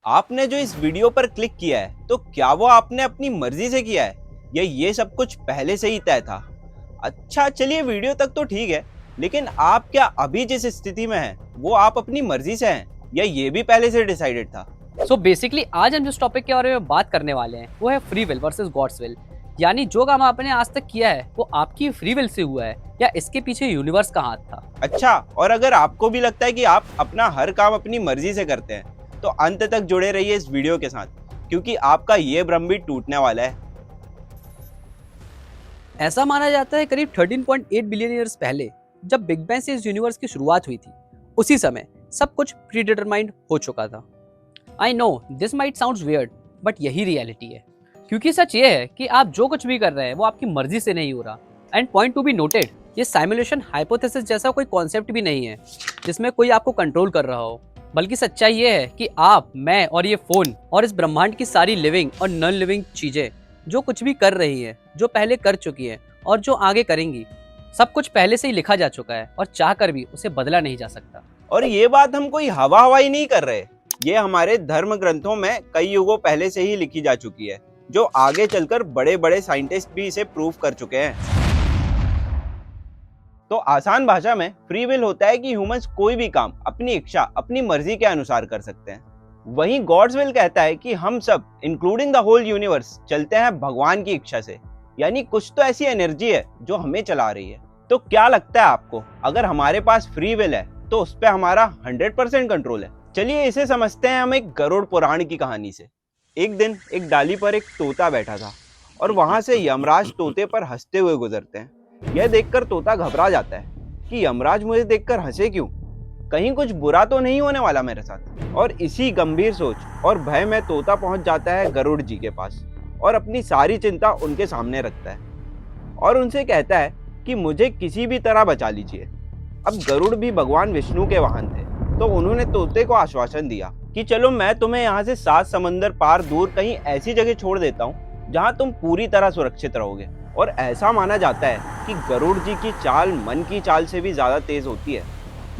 आपने जो इस वीडियो पर क्लिक किया है तो क्या वो आपने अपनी मर्जी से किया है या ये सब कुछ पहले से ही तय था? अच्छा चलिए, वीडियो तक तो ठीक है, लेकिन आप क्या अभी जिस स्थिति में हैं वो आप अपनी मर्जी से हैं या ये भी पहले से डिसाइडेड था? बेसिकली आज हम जिस टॉपिक के बारे में बात करने वाले हैं वो है free will versus God's will. यानी जो काम आपने आज तक किया है वो आपकी फ्री विल से हुआ है या इसके पीछे यूनिवर्स का हाथ था। अच्छा, और अगर आपको भी लगता है कि आप अपना हर काम अपनी मर्जी से करते हैं तो अंत तक जुड़े रहिए इस वीडियो के साथ, क्योंकि आपका ये भ्रम भी टूटने वाला है। ऐसा माना जाता है करीब 13.8 बिलियन ईयर्स पहले जब बिग बैंग से इस यूनिवर्स की शुरुआत हुई थी, उसी समय सब कुछ प्री डिटरमाइंड हो चुका था। I know this might sounds weird, but यही रियलिटी है। क्योंकि सच ये है कि आप जो कुछ भी कर रहे हैं वो आपकी मर्जी से नहीं हो रहा। And point to be noted, ये साइमुलेशन हाइपोथेसिस जैसा कोई कॉन्सेप्ट भी नहीं है जिसमें कोई आपको कंट्रोल कर रहा हो, बल्कि सच्चाई ये है कि आप, मैं और ये फोन और इस ब्रह्मांड की सारी लिविंग और नॉन लिविंग चीजें जो कुछ भी कर रही हैं, जो पहले कर चुकी हैं और जो आगे करेंगी, सब कुछ पहले से ही लिखा जा चुका है और चाहकर भी उसे बदला नहीं जा सकता। और ये बात हम कोई हवा हवाई नहीं कर रहे, ये हमारे धर्म ग्रंथों में कई युगों पहले से ही लिखी जा चुकी है, जो आगे चलकर बड़े बड़े साइंटिस्ट भी इसे प्रूव कर चुके हैं। तो आसान भाषा में फ्री विल होता है कि ह्यूमंस कोई भी काम अपनी इच्छा, अपनी मर्जी के अनुसार कर सकते हैं। वहीं गॉड्स विल कहता है कि हम सब इंक्लूडिंग द होल यूनिवर्स चलते हैं भगवान की इच्छा से, यानी कुछ तो ऐसी एनर्जी है जो हमें चला रही है। तो क्या लगता है आपको, अगर हमारे पास फ्री विल है तो उस पर हमारा 100% कंट्रोल है? चलिए इसे समझते हैं हम एक गरुड़ पुराण की कहानी से। एक दिन एक डाली पर एक तोता बैठा था और वहां से यमराज तोते पर हंसते हुए गुजरते हैं। यह देखकर तोता घबरा जाता है कि यमराज मुझे देखकर हंसे क्यों, कहीं कुछ बुरा तो नहीं होने वाला मेरे साथ। और इसी गंभीर सोच और भय में तोता पहुंच जाता है गरुड़ जी के पास और अपनी सारी चिंता उनके सामने रखता है और उनसे कहता है कि मुझे किसी भी तरह बचा लीजिए। अब गरुड़ भी भगवान विष्णु के वाहन थे, तो उन्होंने तोते को आश्वासन दिया कि चलो मैं तुम्हें यहाँ से 7 समंदर पार दूर कहीं ऐसी जगह छोड़ देता हूँ जहाँ तुम पूरी तरह सुरक्षित रहोगे। और ऐसा माना जाता है कि गरुड़ जी की चाल मन की चाल से भी ज्यादा तेज होती है।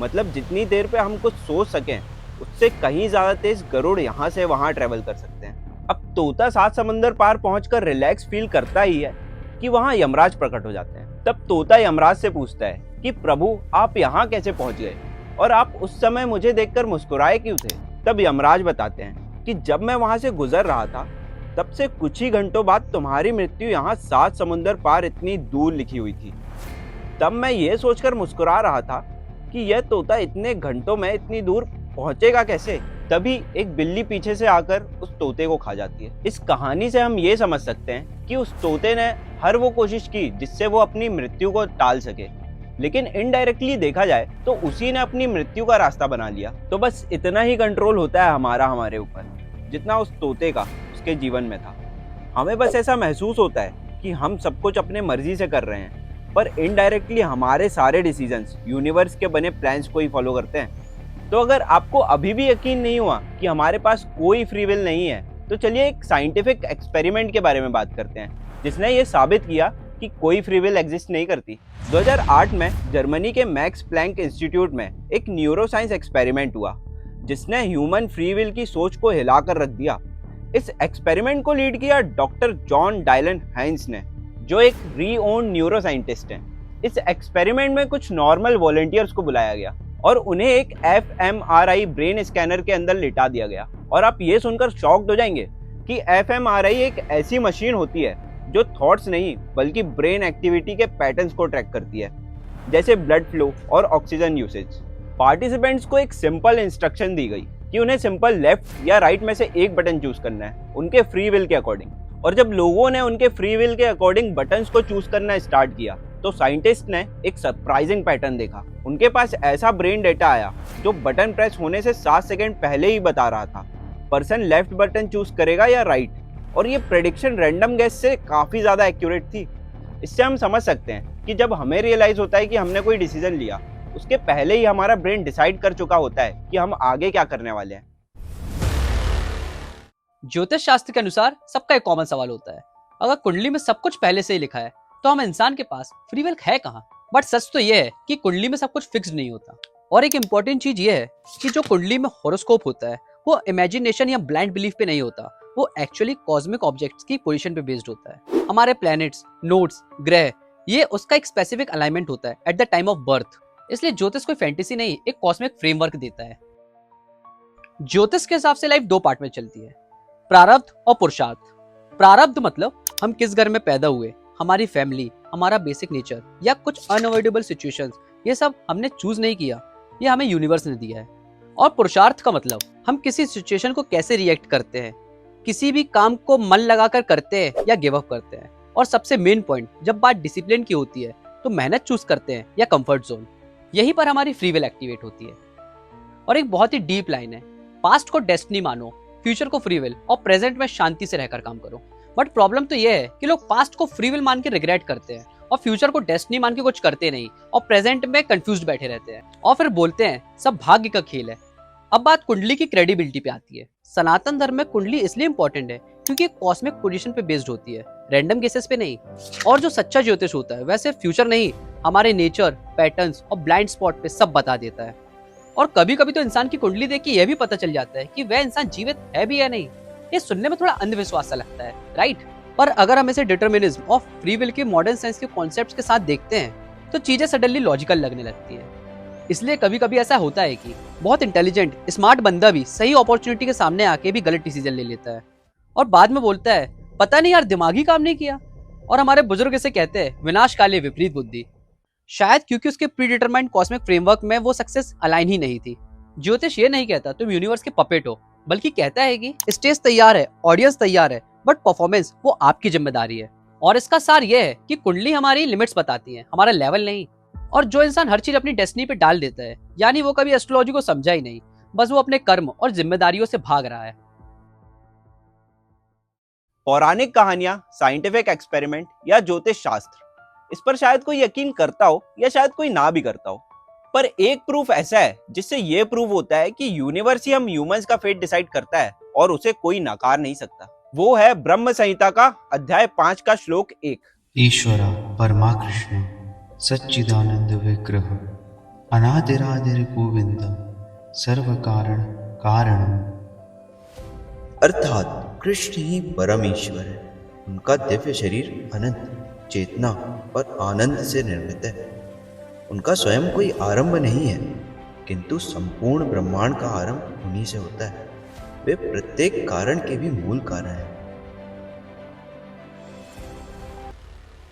मतलब जितनी देर पे हम कुछ सोच सकें उससे कहीं ज्यादा तेज गरुड़ यहाँ से वहाँ ट्रेवल कर सकते हैं। अब तोता 7 समंदर पार पहुंचकर रिलैक्स फील करता ही है कि वहाँ यमराज प्रकट हो जाते हैं। तब तोता यमराज से पूछता है कि प्रभु आप यहाँ कैसे पहुंच गए और आप उस समय मुझे देखकर मुस्कुराए क्यों थे? तब यमराज बताते हैं कि जब मैं वहां से गुजर रहा था तब से कुछ ही घंटों बाद तुम्हारी मृत्यु यहाँ 7 समुंदर पार इतनी दूर लिखी हुई थी। तब मैं ये सोचकर मुस्कुरा रहा था कि यह तोता इतने घंटों में इतनी दूर पहुंचेगा कैसे। तभी एक बिल्ली पीछे से आकर उस तोते को खा जाती है। इस कहानी से हम ये समझ सकते हैं कि उस तोते ने हर वो कोशिश की जिससे वो अपनी मृत्यु को टाल सके, लेकिन इनडायरेक्टली देखा जाए तो उसी ने अपनी मृत्यु का रास्ता बना लिया। तो बस इतना ही कंट्रोल होता है हमारा हमारे ऊपर जितना उस तोते का उसके जीवन में था। हमें बस ऐसा महसूस होता है कि हम सब कुछ अपने मर्जी से कर रहे हैं, पर इनडायरेक्टली हमारे सारे डिसीजंस यूनिवर्स के बने प्लान्स को ही फॉलो करते हैं। तो अगर आपको अभी भी यकीन नहीं हुआ कि हमारे पास कोई फ्री विल नहीं है, तो चलिए एक साइंटिफिक एक्सपेरिमेंट के बारे में बात करते हैं जिसने ये साबित किया कि कोई फ्री विल एग्जिस्ट नहीं करती। 2008 में जर्मनी के मैक्स प्लैंक इंस्टीट्यूट में एक न्यूरोसाइंस एक्सपेरिमेंट हुआ जिसने ह्यूमन फ्री विल की सोच को हिलाकर रख दिया। इस एक्सपेरिमेंट को लीड किया डॉक्टर जॉन डायलन हाइंस ने, जो एक री-ओन्ड न्यूरो साइंटिस्ट हैं। इस एक्सपेरिमेंट में कुछ नॉर्मल वॉलंटियर्स को बुलाया गया और उन्हें एक fMRI ब्रेन स्कैनर के अंदर लिटा दिया गया। और आप ये सुनकर शॉक्ड हो जाएंगे कि fMRI एक ऐसी मशीन होती है जो थॉट्स नहीं बल्कि ब्रेन एक्टिविटी के पैटर्न्स को ट्रैक करती है, जैसे ब्लड फ्लो और ऑक्सीजन यूसेज। पार्टिसिपेंट्स को एक सिंपल इंस्ट्रक्शन दी गई कि उन्हें सिंपल लेफ्ट या राइट में से एक बटन चूज करना है उनके फ्री विल के अकॉर्डिंग। और जब लोगों ने उनके फ्री विल के अकॉर्डिंग बटन्स को चूज करना स्टार्ट किया तो साइंटिस्ट ने एक सरप्राइजिंग पैटर्न देखा। उनके पास ऐसा ब्रेन डेटा आया जो बटन प्रेस होने से 7 सेकंड पहले ही बता रहा था पर्सन लेफ्ट बटन चूज करेगा या राइट। और ये प्रेडिक्शन रैंडम गेस से काफी ज्यादा एक्यूरेट थी। इससे हम समझ सकते हैं कि जब हमें रियलाइज होता है कि हमने कोई डिसीजन लिया, उसके पहले ही हमारा ब्रेन डिसाइड कर चुका होता है कि हम आगे क्या करने वाले हैं। ज्योतिष शास्त्र के अनुसार सबका एक कॉमन सवाल होता है, अगर कुंडली में सब कुछ पहले से ही लिखा है तो हम इंसान के पास फ्री विल है कहाँ? बट सच तो यह है कि कुंडली में सब कुछ फिक्स नहीं होता। और एक इम्पोर्टेंट चीज ये है कि जो कुंडली में हॉरोस्कोप होता है वो इमेजिनेशन या ब्लाइंड बिलीफ पे नहीं होता, वो एक्चुअली कॉस्मिक ऑब्जेक्ट्स की पोजीशन पे बेस्ड होता है। हमारे प्लैनेट्स, नोड्स, ग्रह, ये उसका एक स्पेसिफिक अलाइनमेंट होता है at the time of birth. इसलिए ज्योतिष कोई फैंटेसी नहीं, एक कॉस्मिक फ्रेमवर्क देता है। ज्योतिष के हिसाब से लाइफ दो पार्ट में चलती है, प्रारब्ध और पुरुषार्थ। प्रारब्ध मतलब हम किस घर में पैदा हुए, हमारी फैमिली, हमारा बेसिक नेचर या कुछ अनअवॉइडेबल सिचुएशंस, ये सब हमने चूज नहीं किया, ये हमें यूनिवर्स ने दिया है। और पुरुषार्थ का मतलब हम किसी सिचुएशन को कैसे रिएक्ट करते हैं, किसी भी काम को मन लगाकर करते हैं या गिव अप करते हैं। और सबसे मेन पॉइंट, जब बात डिसिप्लिन की होती है तो मेहनत चूज करते हैं या कंफर्ट जोन। यहीं पर हमारी फ्री विल एक्टिवेट होती है। और एक बहुत ही डीप लाइन है, पास्ट को डेस्टिनी मानो, फ्यूचर को फ्री विल, और प्रेजेंट में शांति से रहकर काम करो। बट प्रॉब्लम तो ये है कि लोग पास्ट को फ्री विल मान के रिग्रेट करते हैं और फ्यूचर को डेस्टिनी मान के कुछ करते नहीं और प्रेजेंट में कंफ्यूज बैठे रहते हैं और फिर बोलते हैं सब भाग्य का खेल है। अब बात कुंडली की क्रेडिबिलिटी पे आती है। सनातन धर्म में कुंडली इसलिए इंपॉर्टेंट है क्योंकि कॉस्मिक पोजीशन पे बेस्ड होती है, रैंडम केसेस पे नहीं। और जो सच्चा ज्योतिष होता है वैसे फ्यूचर नहीं, हमारे नेचर, पैटर्न्स और ब्लाइंड स्पॉट पे सब बता देता है। और कभी कभी तो इंसान की कुंडली देख के यह भी पता चल जाता है कि वह इंसान जीवित है भी या नहीं। ये सुनने में थोड़ा अंधविश्वास सा लगता है, राइट? पर अगर हम इसे डिटर्मिनिज्म और फ्री विल के मॉडर्न साइंस के कॉन्सेप्ट्स के साथ देखते हैं तो चीजें सडनली लॉजिकल लगने लगती है। इसलिए कभी कभी ऐसा होता है कि बहुत इंटेलिजेंट, स्मार्ट बंदा भी सही अपॉर्चुनिटी के सामने आके भी गलत डिसीजन ले लेता है और बाद में बोलता है पता नहीं यार, दिमाग ही काम नहीं किया। और हमारे बुजुर्ग इसे कहते हैं विनाशकाले विपरीत बुद्धि। शायद क्योंकि उसके प्रीडिटरमाइंड कॉस्मिक फ्रेमवर्क में वो सक्सेस अलाइन ही नहीं थी। ज्योतिष ये नहीं कहता तुम यूनिवर्स के पपेट हो, बल्कि कहता है कि स्टेज तैयार है, ऑडियंस तैयार है, बट परफॉर्मेंस वो आपकी जिम्मेदारी है। और इसका सार ये है कि कुंडली हमारी लिमिट्स बताती है, हमारा लेवल नहीं। और जो इंसान हर चीज अपनी डेस्टिनी पे डाल देता है, यानी वो कभी एस्ट्रोलॉजी को समझा ही नहीं, बस वो अपने कर्म और जिम्मेदारियों से भाग रहा है। पौराणिक कहानियां, साइंटिफिक एक्सपेरिमेंट या ज्योतिष शास्त्र, इस पर शायद कोई यकीन करता हो या शायद कोई ना भी करता हो, पर एक प्रूफ ऐसा है जिससे ये प्रूव होता है कि यूनिवर्स ही हम ह्यूमंस का फेट डिसाइड करता है और उसे कोई नकार नहीं सकता। वो है ब्रह्म संहिता का अध्याय 5 का श्लोक 1। ईश्वरा परमा कृष्ण सच्चिदानंद विग्रह अनादिरादिर गोविंद सर्व कारण कारणम। अर्थात कृष्ण ही परम ईश्वर है, उनका दिव्य शरीर अनंत चेतना और आनंद से निर्मित है। उनका स्वयं कोई आरंभ नहीं है, किंतु संपूर्ण ब्रह्मांड का आरंभ उन्हीं से होता है। वे प्रत्येक कारण के भी मूल कारण हैं।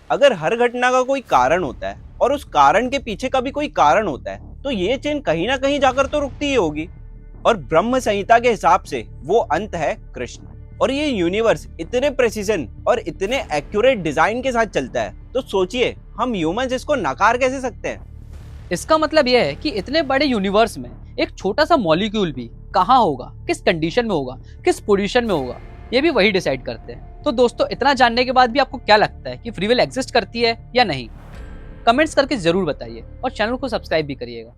अगर हर घटना का कोई कारण होता है और उस कारण के पीछे का भी कोई कारण होता है, तो ये चेन कहीं ना कहीं जाकर तो रुकती ही होगी। और ब्रह्म संहिता के हिसाब से वो अंत है कृष्ण। और ये यूनिवर्स इतने प्रेसिजन और इतने एक्यूरेट डिजाइन के साथ चलता है, तो सोचिए हम ह्यूमंस इसको नकार कैसे सकते हैं। इसका मतलब यह है कि इतने बड़े यूनिवर्स में एक छोटा सा मॉलिक्यूल भी कहाँ होगा, किस कंडीशन में होगा, किस पोजीशन में होगा, ये भी वही डिसाइड करते हैं। तो दोस्तों, इतना जानने के बाद भी आपको क्या लगता है कि फ्री विल एग्जिस्ट करती है या नहीं? कमेंट्स करके जरूर बताइए और चैनल को सब्सक्राइब भी करिएगा।